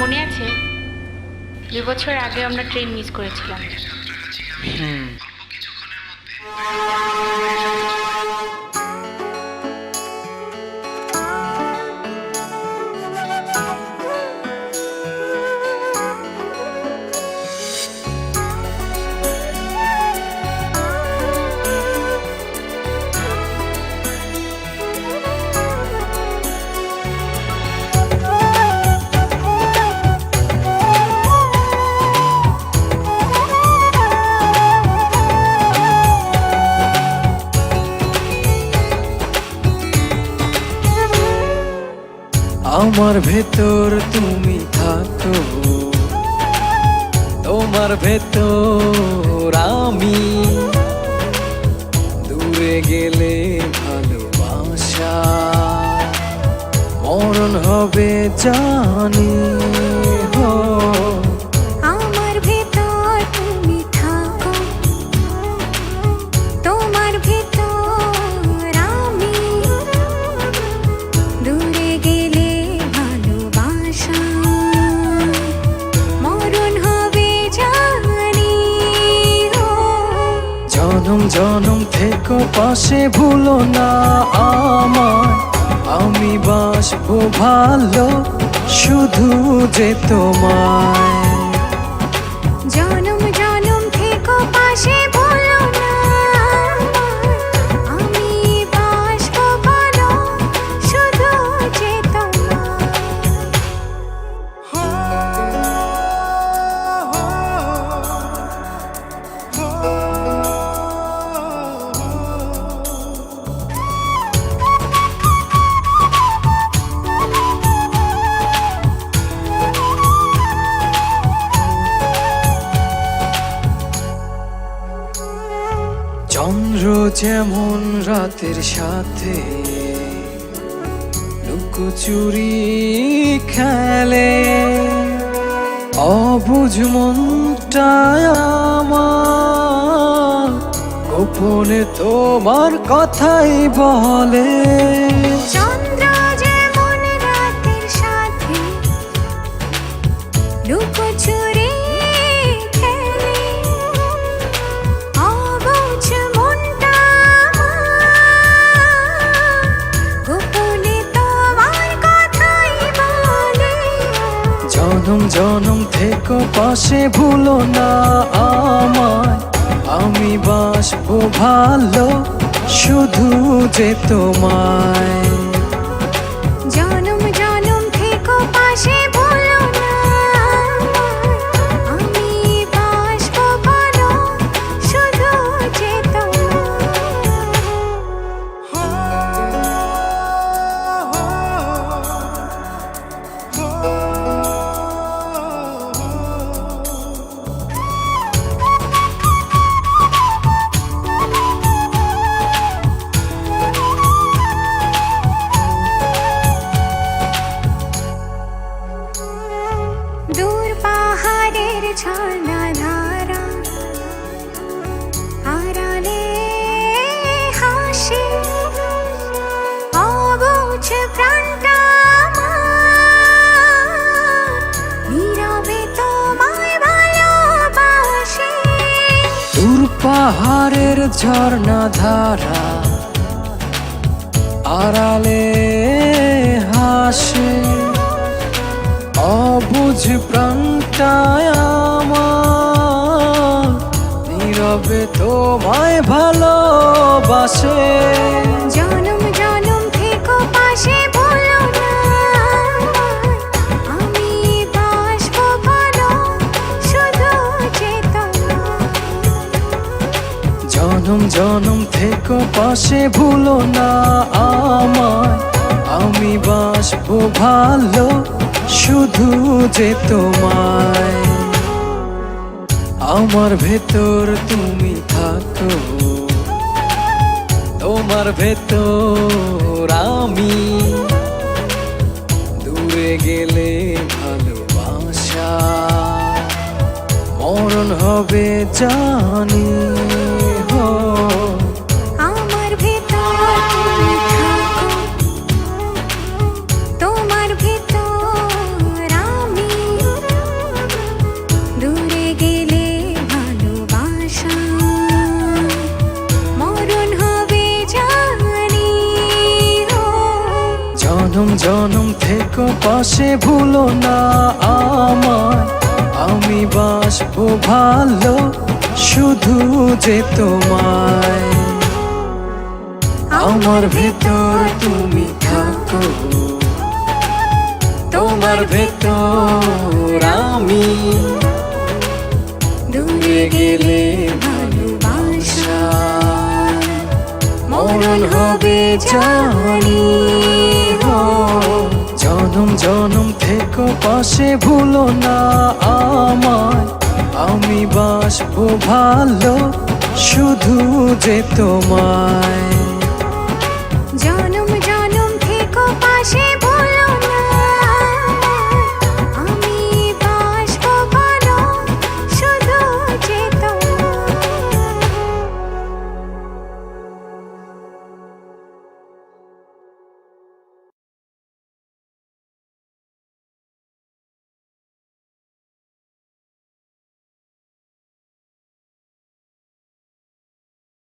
মনে আছে 2 বছর আগে আমরা ট্রেন মিস করেছিলাম। আমার ভেতর তুমি থাকো, তোমার ভেতর আমি, দূরে গেলে ভালোবাসা মরণ হবে জানি। আমার ভেতর তুমি থাকো, তোমার ভেতর আমি, দূরে গেলে ভালোবাসা মরণ হবে জানি। জনম জনম থেকো পাশে, ভুলো না আমায়, আমি বাসবো ভালো শুধু যে তোমায়। জনম জনম থেকো পাশে, ভুলো না আমি বাসবো ভালো শুধু যে তোমায়। চন্দ্র যেমন রাতের সাথে লুকোচুরি খেলে, অবুঝ মনটায় আমার গোপনে তোমার কথাই বলে। চন্দ্র যেমন রাতের সাথে লুকোচুরি খেলে, অবুঝ মনটা গোপনে তোমার কথাই বলে। জনম জনম থেকো পাশে, ভুলো না আমায়, আমি বাসবো ভালো শুধু যে তোমায়। জনম জনম থেকো পাশে, ভুলো না আমি বাসবো ভালো শুধু যে দূর পাহাড়ের ঝর্ণা ধারা আড়ালে হাসি, অবুঝ প্রাণটা নীরবে তোমায় ভালোবাসে। দূর পাহাড়ের ঝর্ণা ধারা আড়ালে হাসে, অবুঝ প্রাণটায় আমার নীরবে তোমায় ভালোবাসে। জনম জনম থেকো পাশে, ভুলো না আমি বাসবো ভালো শুধু যে তোমায়। জনম জনম থেকো পাশে, ভুলো না আমায়, আমি বাসবো ভালো শুধু যে তোমায়। আমার ভেতর তুমি থাকো, তোমার ভেতর আমি, দূরে গেলে ভালোবাসা মরণ হবে জানি। আমার ভেতর তুমি থাকো, তোমার ভেতর আমি, জনম থেকো পাশে ভুলো না আমায়, আমি বাসবো ভালো শুধু যে তোমায়। আমার ভেতর তুমি থাকো, তোমার ভেতর আমি, দূরে গেলে ভালোবাসা মরণ হবে জানি। হো জনম জনম থেকো পাশে ভুলো না আমায়, আমি বাসবো ভালো শুধু যে তোমায়।